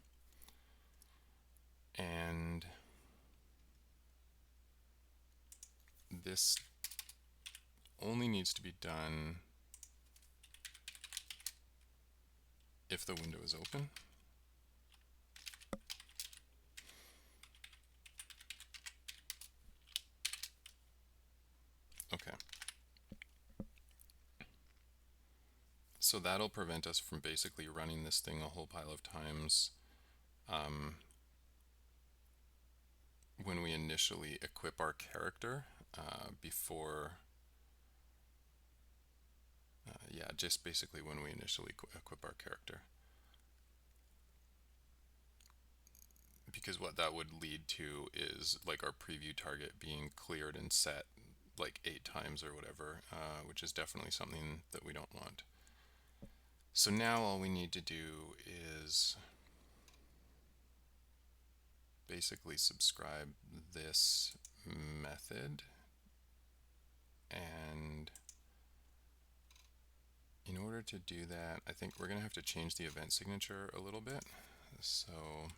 and this only needs to be done if the window is open. Okay. So that'll prevent us from basically running this thing a whole pile of times when we initially equip our character just basically when we initially equip our character. Because what that would lead to is like our preview target being cleared and set like 8 times or whatever, which is definitely something that we don't want. So now all we need to do is basically subscribe this method, and in order to do that, I think we're going to have to change the event signature a little bit. So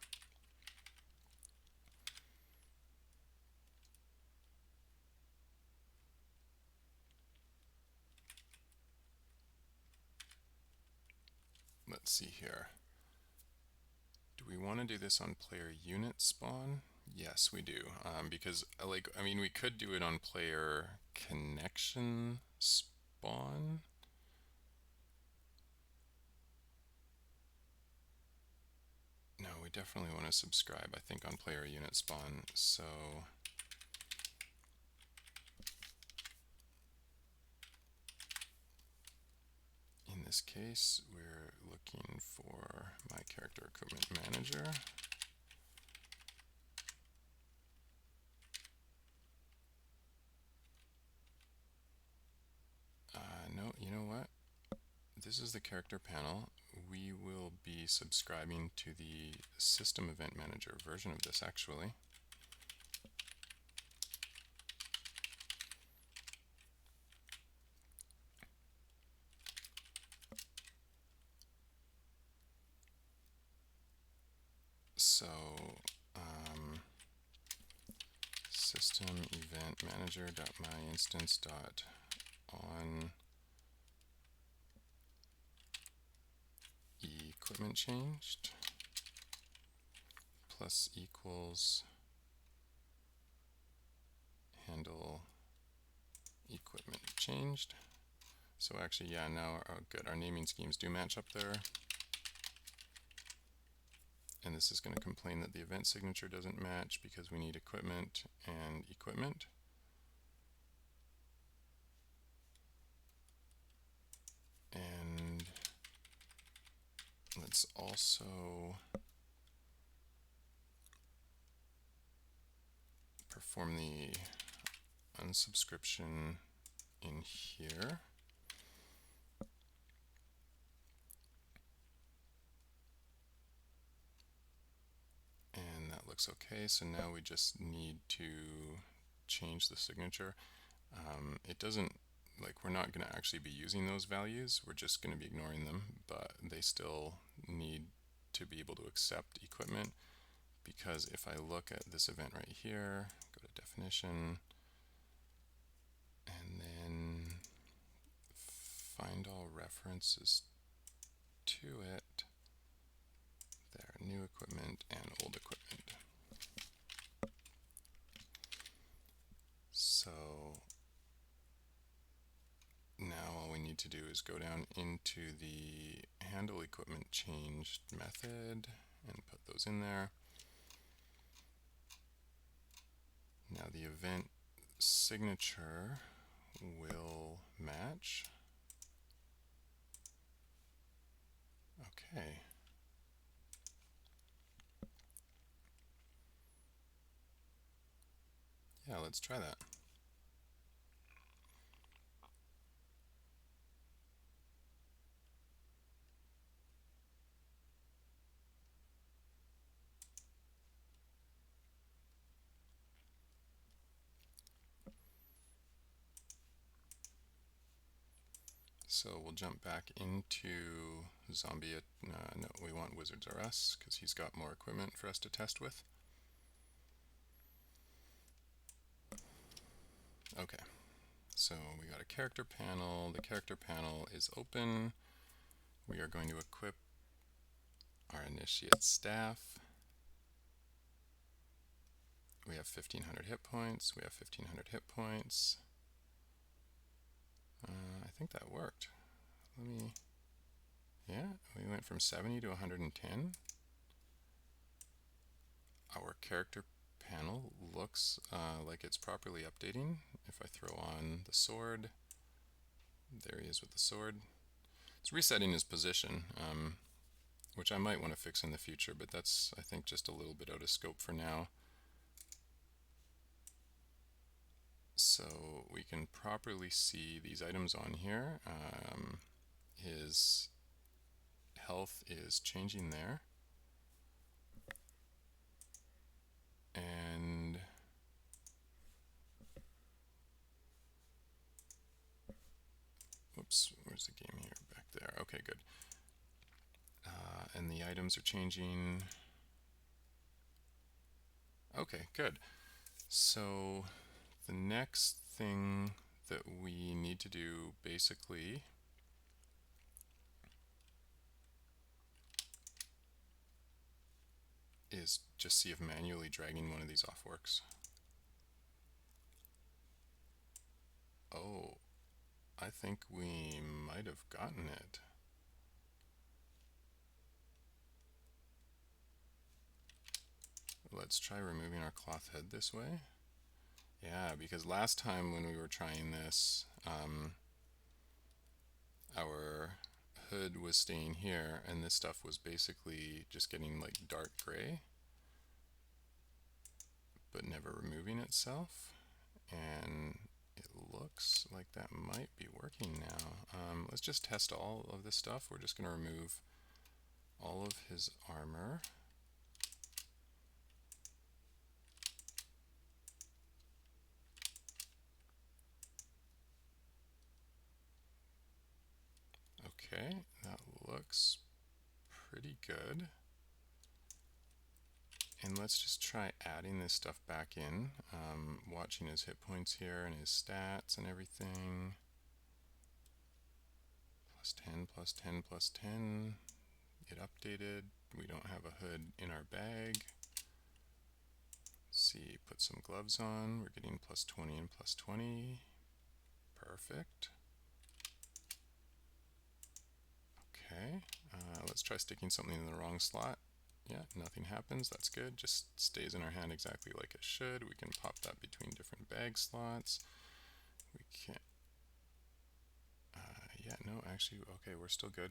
let's see here. Do we want to do this on player unit spawn? Yes, we do. Because we could do it on player connection spawn. No, we definitely want to subscribe, I think, on player unit spawn. So in this case, we're looking for my character equipment manager. No, you know what? This is the character panel. We will be subscribing to the system event manager version of this, actually. So system event manager.myInstance.on equipment changed plus equals handle equipment changed. So actually, yeah, now good. Our naming schemes do match up there. And this is going to complain that the event signature doesn't match because we need equipment and equipment. And let's also perform the unsubscription in here. And that looks okay. So now we just need to change the signature. It doesn't, we're not going to actually be using those values. We're just going to be ignoring them, but they still need to be able to accept equipment, because if I look at this event right here, go to definition, and then find all references to it, there are new equipment and old equipment. So now all we need to do is go down into the handle equipment changed method and put those in there. Now the event signature will match. Okay. Yeah, let's try that. So we'll jump back into Zombie. No, we want Wizards R Us because he's got more equipment for us to test with. Okay, so we got a character panel. The character panel is open. We are going to equip our initiate staff. We have 1500 hit points. We have 1500 hit points. I think that worked. Yeah, we went from 70 to 110. Our character panel looks like it's properly updating. If I throw on the sword, there he is with the sword. It's resetting his position, which I might want to fix in the future, but that's, I think, just a little bit out of scope for now. So we can properly see these items on here. His health is changing there. And whoops, where's the game here? Back there. Okay, good. And the items are changing. Okay, good. So the next thing that we need to do basically is just see if manually dragging one of these off works. Oh, I think we might have gotten it. Let's try removing our cloth head this way. Yeah, because last time when we were trying this, our hood was staying here and this stuff was basically just getting like dark gray but never removing itself, and it looks like that might be working now. Let's just test all of this stuff. We're just going to remove all of his armor. Okay, that looks pretty good. And let's just try adding this stuff back in, watching his hit points here and his stats and everything. Plus 10, plus 10, plus 10. It updated. We don't have a hood in our bag. Let's see, put some gloves on. We're getting plus 20 and plus 20. Perfect. Okay, let's try sticking something in the wrong slot. Yeah, nothing happens. That's good. Just stays in our hand exactly like it should. We can pop that between different bag slots. We can't. Yeah, no, actually, okay, we're still good.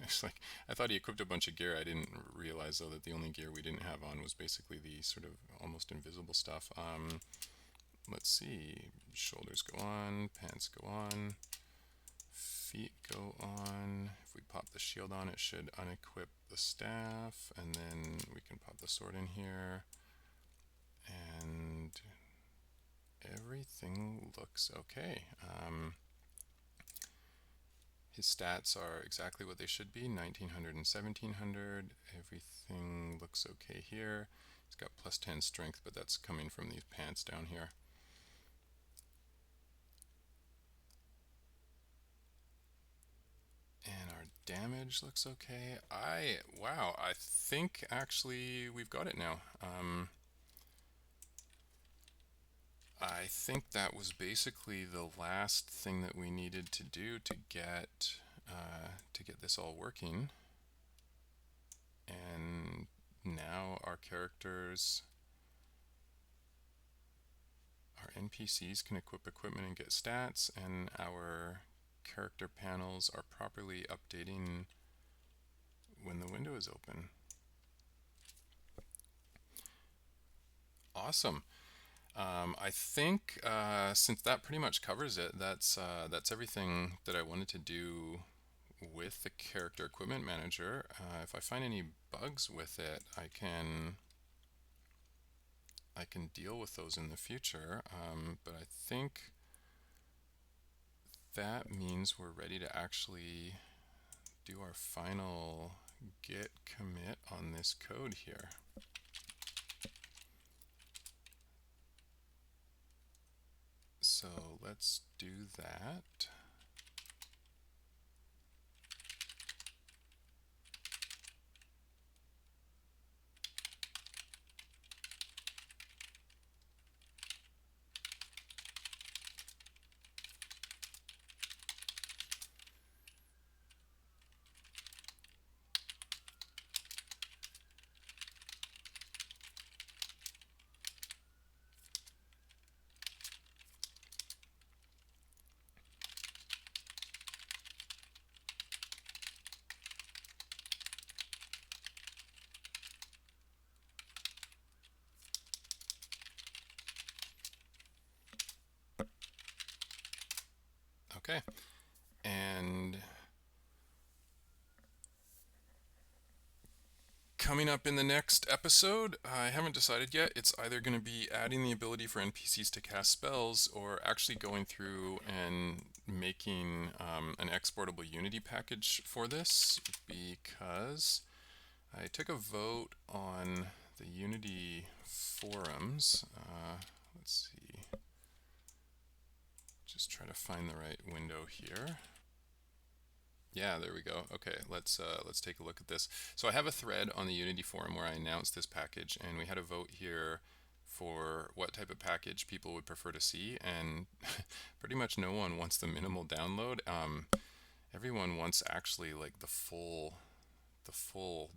It's like, I thought he equipped a bunch of gear. I didn't realize, though, that the only gear we didn't have on was basically the sort of almost invisible stuff. Let's see. Shoulders go on, pants go on, feet go on. If we pop the shield on, it should unequip the staff, and then we can pop the sword in here, and everything looks okay. His stats are exactly what they should be, 1900 and 1700. Everything looks okay here. He's got plus 10 strength, but that's coming from these pants down here. And our damage looks okay. Wow, I think actually we've got it now. I think that was basically the last thing that we needed to do to get this all working. And now our characters, our NPCs can equip equipment and get stats, and our character panels are properly updating when the window is open. Awesome. I think since that pretty much covers it, that's everything that I wanted to do with the character equipment manager. If I find any bugs with it, I can deal with those in the future. But I think that means we're ready to actually do our final git commit on this code here. So let's do that. Okay, and coming up in the next episode, I haven't decided yet. It's either going to be adding the ability for NPCs to cast spells or actually going through and making an exportable Unity package for this, because I took a vote on the Unity forums. Let's see. Just try to find the right window here. Yeah, there we go. Okay, let's take a look at this. So I have a thread on the Unity forum where I announced this package, and we had a vote here for what type of package people would prefer to see, and pretty much no one wants the minimal download. Everyone wants actually like the full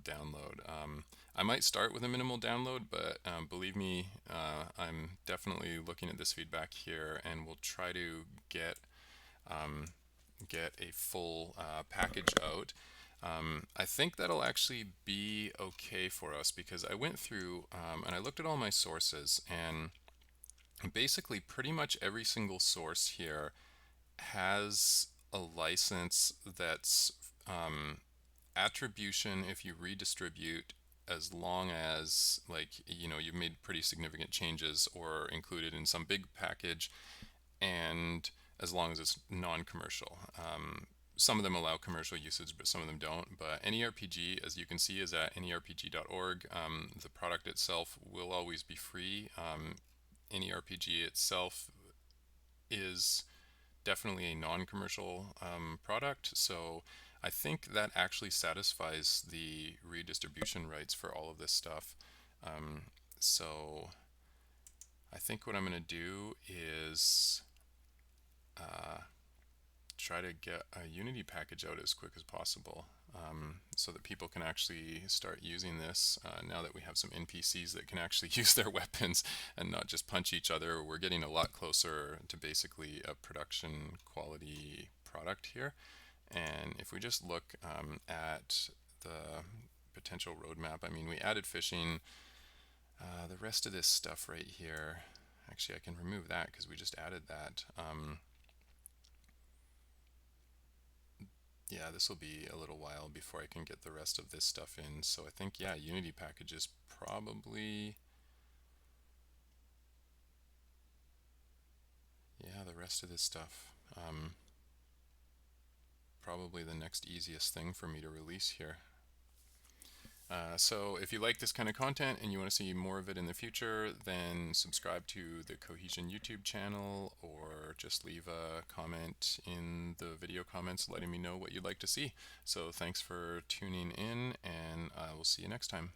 download. I might start with a minimal download, but believe me, I'm definitely looking at this feedback here, and we'll try to get a full package out. I think that'll actually be okay for us, because I went through and I looked at all my sources, and basically pretty much every single source here has a license that's attribution if you redistribute, as long as, like, you've made pretty significant changes or included in some big package, and as long as it's non-commercial. Some of them allow commercial usage, but some of them don't. But AnyRPG, as you can see, is at AnyRPG.org. The product itself will always be free. AnyRPG itself is definitely a non-commercial product, so I think that actually satisfies the redistribution rights for all of this stuff. So I think what I'm going to do is try to get a Unity package out as quick as possible, so that people can actually start using this now that we have some NPCs that can actually use their weapons and not just punch each other. We're getting a lot closer to basically a production quality product here. And if we just look at the potential roadmap, I mean, we added fishing. The rest of this stuff right here, actually I can remove that because we just added that. Yeah, this will be a little while before I can get the rest of this stuff in. So I think, yeah, Unity packages probably, yeah, the rest of this stuff, probably the next easiest thing for me to release here. So if you like this kind of content and you want to see more of it in the future, then subscribe to the Cohesion YouTube channel, or just leave a comment in the video comments letting me know what you'd like to see. So thanks for tuning in, and I will see you next time.